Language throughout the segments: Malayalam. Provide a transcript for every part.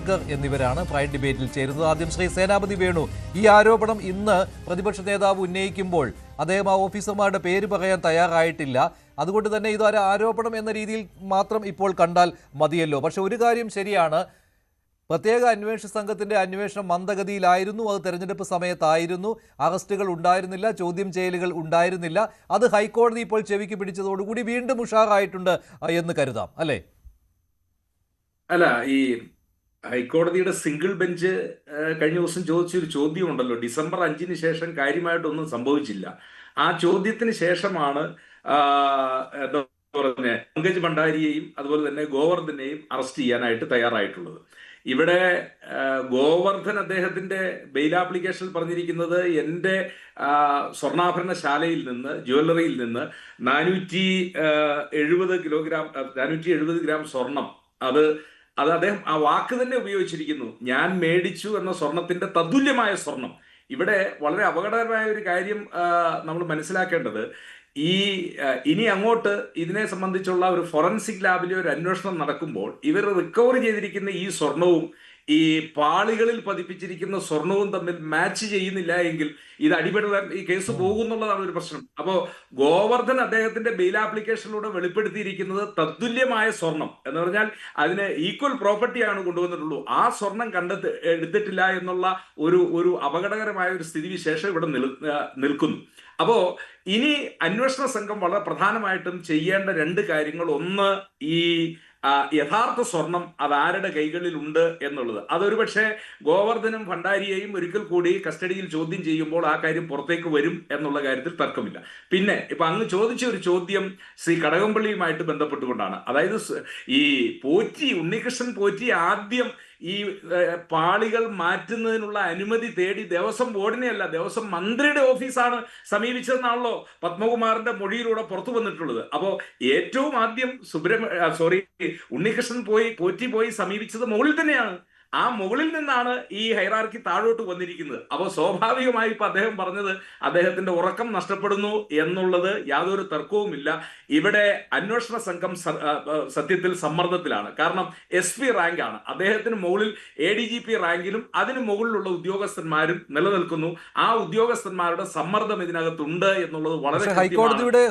ഭാസ്കർ എന്നിവരാണ് പ്രൈം ഡിബേറ്റിൽ ചേരുന്നത്. ആദ്യം ശ്രീ സേനാപതി വേണു, ഈ ആരോപണം ഇന്ന് പ്രതിപക്ഷ നേതാവ് ഉന്നയിക്കുമ്പോൾ അദ്ദേഹം ആ ഓഫീസർമാരുടെ പേര് പറയാൻ തയ്യാറായിട്ടില്ല. അതുകൊണ്ട് തന്നെ ഇതൊരു ആരോപണം എന്ന രീതിയിൽ മാത്രം ഇപ്പോൾ കണ്ടാൽ മതിയല്ലോ. പക്ഷെ ഒരു കാര്യം ശരിയാണ്, പ്രത്യേക അന്വേഷണ സംഘത്തിന്റെ അന്വേഷണം മന്ദഗതിയിലായിരുന്നു. അത് തെരഞ്ഞെടുപ്പ് സമയത്തായിരുന്നു. അറസ്റ്റുകൾ ഉണ്ടായിരുന്നില്ല, ചോദ്യം ചെയ്യലുകൾ ഉണ്ടായിരുന്നില്ല. അത് ഹൈക്കോടതി ഇപ്പോൾ ചെവിക്ക് പിടിച്ചതോടുകൂടി വീണ്ടും ഉഷാറായിട്ടുണ്ട് എന്ന് കരുതാം, അല്ലേ? അല്ല, ഈ ഹൈക്കോടതിയുടെ സിംഗിൾ ബെഞ്ച് കഴിഞ്ഞ ദിവസം ചോദിച്ചൊരു ചോദ്യം ഉണ്ടല്ലോ, ഡിസംബർ 5-ന് ശേഷം കാര്യമായിട്ടൊന്നും സംഭവിച്ചില്ല. ആ ചോദ്യത്തിന് ശേഷമാണ് എന്താ പറഞ്ഞ പങ്കജ് ഭണ്ഡാരിയെയും അതുപോലെ തന്നെ ഗോവർദ്ധനെയും അറസ്റ്റ് ചെയ്യാനായിട്ട് തയ്യാറായിട്ടുള്ളത്. ഇവിടെ ഗോവർദ്ധൻ അദ്ദേഹത്തിന്റെ ബെയിൽ ആപ്ലിക്കേഷനിൽ പറഞ്ഞിരിക്കുന്നത് എൻ്റെ സ്വർണ്ണാഭരണശാലയിൽ നിന്ന്, ജ്വല്ലറിയിൽ നിന്ന് 470 ഗ്രാം സ്വർണം, അത് അദ്ദേഹം ആ വാക്ക് തന്നെ ഉപയോഗിച്ചിരിക്കുന്നു, ഞാൻ മേടിച്ചു എന്ന സ്വർണത്തിന്റെ തത്തുല്യമായ സ്വർണം. ഇവിടെ വളരെ അപകടകരമായ ഒരു കാര്യം നമ്മൾ മനസ്സിലാക്കേണ്ടത്, ഇനി അങ്ങോട്ട് ഇതിനെ സംബന്ധിച്ചുള്ള ഒരു ഫോറൻസിക് ലാബിലെ ഒരു അന്വേഷണം നടക്കുമ്പോൾ ഇവർ റിക്കവർ ചെയ്തിരിക്കുന്ന ഈ സ്വർണവും ഈ പാളികളിൽ പതിപ്പിച്ചിരിക്കുന്ന സ്വർണവും തമ്മിൽ മാച്ച് ചെയ്യുന്നില്ല എങ്കിൽ ഇത് അടിപെടാൻ ഈ കേസ് പോകുന്നുള്ളതാണ് ഒരു പ്രശ്നം. അപ്പോൾ ഗോവർദ്ധൻ അദ്ദേഹത്തിന്റെ ബെയിൽ ആപ്ലിക്കേഷനിലൂടെ വെളിപ്പെടുത്തിയിരിക്കുന്നത് തത്തുല്യമായ സ്വർണം എന്ന് പറഞ്ഞാൽ അതിന് ഈക്വൽ പ്രോപ്പർട്ടിയാണ് കൊണ്ടുവന്നിട്ടുള്ളൂ. ആ സ്വർണം എടുത്തിട്ടില്ല എന്നുള്ള ഒരു അപകടകരമായ ഒരു സ്ഥിതിവിശേഷം ഇവിടെ നിൽക്കുന്നു. അപ്പോ ഇനി അന്വേഷണ സംഘം വളരെ പ്രധാനമായിട്ടും ചെയ്യേണ്ട 2 കാര്യങ്ങൾ, ഒന്ന് ഈ യഥാർത്ഥ സ്വർണം അതാരുടെ കൈകളിൽ ഉണ്ട് എന്നുള്ളത്. അതൊരു പക്ഷേ ഗോവർദ്ധനും ഭണ്ഡാരിയെയും ഒരിക്കൽ കൂടി കസ്റ്റഡിയിൽ ചോദ്യം ചെയ്യുമ്പോൾ ആ കാര്യം പുറത്തേക്ക് വരും എന്നുള്ള കാര്യത്തിൽ തർക്കമില്ല. പിന്നെ ഇപ്പൊ അങ്ങ് ചോദിച്ച ഒരു ചോദ്യം ശ്രീ കടകംപള്ളിയുമായിട്ട് ബന്ധപ്പെട്ടുകൊണ്ടാണ്. അതായത് ഈ ഉണ്ണികൃഷ്ണൻ പോറ്റി ആദ്യം ഈ പാളികൾ മാറ്റുന്നതിനുള്ള അനുമതി തേടി ദേവസ്വം ബോർഡിനെയല്ല, ദേവസ്വം മന്ത്രിയുടെ ഓഫീസാണ് സമീപിച്ചതെന്നാണല്ലോ പത്മകുമാറിന്റെ മൊഴിയിലൂടെ പുറത്തു വന്നിട്ടുള്ളത്. അപ്പോ ഏറ്റവും ആദ്യം ഉണ്ണികൃഷ്ണൻ പോറ്റി സമീപിച്ചത് മുകളിൽ തന്നെയാണ്. ആ മുകളിൽ നിന്നാണ് ഈ ഹൈറാർക്കി താഴോട്ട് വന്നിരിക്കുന്നത്. അപ്പോൾ സ്വാഭാവികമായി ഇപ്പൊ അദ്ദേഹം പറഞ്ഞത് അദ്ദേഹത്തിന്റെ ഉറക്കം നഷ്ടപ്പെടുന്നു എന്നുള്ളത് യാതൊരു തർക്കവുമില്ല. ഇവിടെ അന്വേഷണ സംഘം സത്യത്തിൽ സമ്മർദ്ദത്തിലാണ്. കാരണം SP റാങ്കാണ് അദ്ദേഹത്തിന് മുകളിൽ, ADGP റാങ്കിലും അതിന് മുകളിലുള്ള ഉദ്യോഗസ്ഥന്മാരും നിലനിൽക്കുന്നു. ആ ഉദ്യോഗസ്ഥന്മാരുടെ സമ്മർദ്ദം ഇതിനകത്തുണ്ട് എന്നുള്ളത് വളരെ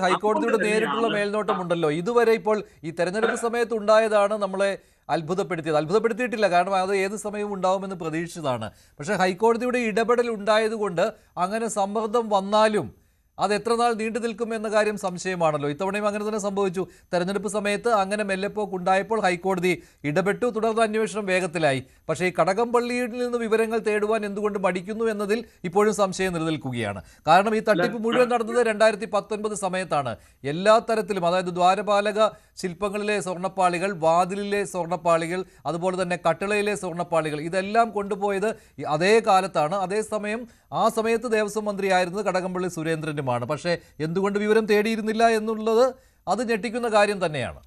ഹൈക്കോടതിയുടെ നേരിട്ടുള്ള മേൽനോട്ടമുണ്ടല്ലോ. ഇതുവരെ ഇപ്പോൾ ഈ തെരഞ്ഞെടുപ്പ് സമയത്ത് ഉണ്ടായതാണ് നമ്മളെ അത്ഭുതപ്പെടുത്തിയിട്ടില്ല. കാരണം അത് ഏത് സമയവും ഉണ്ടാവുമെന്ന് പ്രതീക്ഷിച്ചതാണ്. പക്ഷേ ഹൈക്കോടതിയുടെ ഇടപെടൽ ഉണ്ടായതുകൊണ്ട് അങ്ങനെ സമ്മർദ്ദം വന്നാലും അത് എത്ര നാൾ നീണ്ടു നിൽക്കും എന്ന കാര്യം സംശയമാണല്ലോ. ഇത്തവണയും അങ്ങനെ തന്നെ സംഭവിച്ചു. തെരഞ്ഞെടുപ്പ് സമയത്ത് അങ്ങനെ മെല്ലെപ്പോക്ക് ഉണ്ടായപ്പോൾ ഹൈക്കോടതി ഇടപെട്ടു, തുടർന്ന് അന്വേഷണം വേഗത്തിലായി. പക്ഷേ ഈ കടകംപള്ളിയിൽ നിന്ന് വിവരങ്ങൾ തേടുവാൻ എന്തുകൊണ്ട് മടിക്കുന്നു എന്നതിൽ ഇപ്പോഴും സംശയം നിലനിൽക്കുകയാണ്. കാരണം ഈ തട്ടിപ്പ് മുഴുവൻ നടന്നത് 2019 സമയത്താണ്. എല്ലാ തരത്തിലും, അതായത് ദ്വാരപാലക ശില്പങ്ങളിലെ സ്വർണ്ണപ്പാളികൾ, വാതിലിലെ സ്വർണ്ണപ്പാളികൾ, അതുപോലെ തന്നെ കട്ടിളയിലെ സ്വർണ്ണപ്പാളികൾ, ഇതെല്ലാം കൊണ്ടുപോയത് അതേ കാലത്താണ്. അതേസമയം ആ സമയത്ത് ദേവസ്വം മന്ത്രിയായിരുന്നത് കടകംപള്ളി സുരേന്ദ്രനുമാണ്. പക്ഷേ എന്തുകൊണ്ട് വിവരം തേടിയിരുന്നില്ല എന്നുള്ളത് അത് ഞെട്ടിക്കുന്ന കാര്യം തന്നെയാണ്.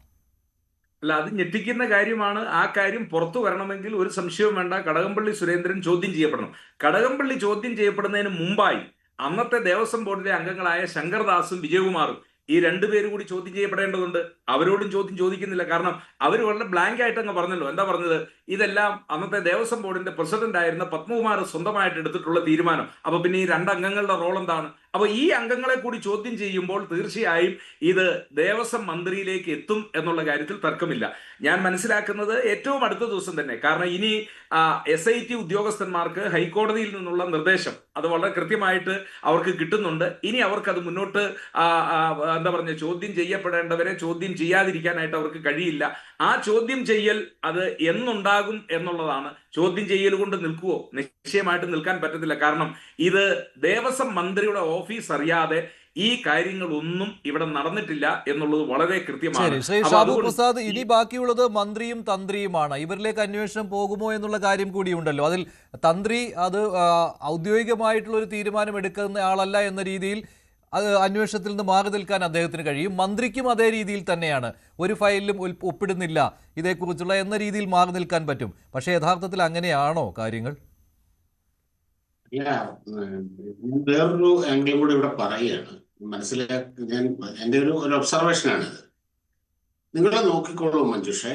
അല്ല, അത് ഞെട്ടിക്കുന്ന കാര്യമാണ്. ആ കാര്യം പുറത്തു വരണമെങ്കിൽ ഒരു സംശയവും വേണ്ട, കടകംപള്ളി സുരേന്ദ്രൻ ചോദ്യം ചെയ്യപ്പെടണം. കടകംപള്ളി ചോദ്യം ചെയ്യപ്പെടുന്നതിന് മുമ്പായി അന്നത്തെ ദേവസ്വം ബോർഡിലെ അംഗങ്ങളായ ശങ്കർദാസും വിജയകുമാറും ഈ 2 പേരും കൂടി ചോദ്യം ചെയ്യപ്പെടേണ്ടതുണ്ട്. അവരോടും ചോദ്യം ചോദിക്കുന്നില്ല. കാരണം അവർ വളരെ ബ്ലാങ്ക് ആയിട്ട് അങ്ങ് പറഞ്ഞല്ലോ. എന്താ പറഞ്ഞത്? ഇതെല്ലാം അന്നത്തെ ദേവസ്വം ബോർഡിന്റെ പ്രസിഡന്റ് ആയിരുന്ന പത്മകുമാർ സ്വന്തമായിട്ട് എടുത്തിട്ടുള്ള തീരുമാനം. അപ്പൊ പിന്നെ ഈ 2 അംഗങ്ങളുടെ റോൾ എന്താണ്? അപ്പൊ ഈ അംഗങ്ങളെ കൂടി ചോദ്യം ചെയ്യുമ്പോൾ തീർച്ചയായും ഇത് ദേവസ്വം മന്ത്രിയിലേക്ക് എത്തും എന്നുള്ള കാര്യത്തിൽ തർക്കമില്ല. ഞാൻ മനസ്സിലാക്കുന്നത് ഏറ്റവും അടുത്ത ദിവസം തന്നെ, കാരണം ഇനി SIT ഉദ്യോഗസ്ഥന്മാർക്ക് ഹൈക്കോടതിയിൽ നിന്നുള്ള നിർദ്ദേശം അത് വളരെ കൃത്യമായിട്ട് അവർക്ക് കിട്ടുന്നുണ്ട്. ഇനി അവർക്കത് മുന്നോട്ട് ചോദ്യം ചെയ്യപ്പെടേണ്ടവരെ ചോദ്യം ചെയ്യാതിരിക്കാനായിട്ട് അവർക്ക് കഴിയില്ല. ആ ചോദ്യം ചെയ്യൽ അത് എന്നുണ്ടാകും എന്നുള്ളതാണ്. ചോദ്യം ചെയ്യൽ കൊണ്ട് നിൽക്കുവോ? നിശ്ചയമായിട്ട് നിൽക്കാൻ പറ്റത്തില്ല. കാരണം ഇത് ദേവസ്വം മന്ത്രിയുടെ ഓഫീസ് അറിയാതെ ഈ കാര്യങ്ങളൊന്നും ഇവിടെ നടന്നിട്ടില്ല എന്നുള്ളത് വളരെ കൃത്യമാണ്. ശ്രീ ഷാബു പ്രസാദ്, ഇനി ബാക്കിയുള്ളത് മന്ത്രിയും തന്ത്രിയുമാണ്. ഇവരിലേക്ക് അന്വേഷണം പോകുമോ എന്നുള്ള കാര്യം കൂടിയുണ്ടല്ലോ. അതിൽ തന്ത്രി അത് ഔദ്യോഗികമായിട്ടുള്ള ഒരു തീരുമാനം എടുക്കുന്ന ആളല്ല എന്ന രീതിയിൽ അന്വേഷണത്തിൽ നിന്ന് മാറി നിൽക്കാൻ അദ്ദേഹത്തിന് കഴിയും. മന്ത്രിക്കും അതേ രീതിയിൽ തന്നെയാണ്, ഒരു ഫയലിലും ഒപ്പിടുന്നില്ല ഇതേക്കുറിച്ചുള്ള എന്ന രീതിയിൽ മാറി നിൽക്കാൻ പറ്റും. പക്ഷേ യഥാർത്ഥത്തിൽ അങ്ങനെയാണോ കാര്യങ്ങൾ? വേറൊരു ആംഗിൾ കൂടി ഇവിടെ പറയുകയാണ്. എൻ്റെ ഒരു ഒബ്സർവേഷനാണിത്. നിങ്ങൾ നോക്കിക്കോളൂ മഞ്ജുഷേ,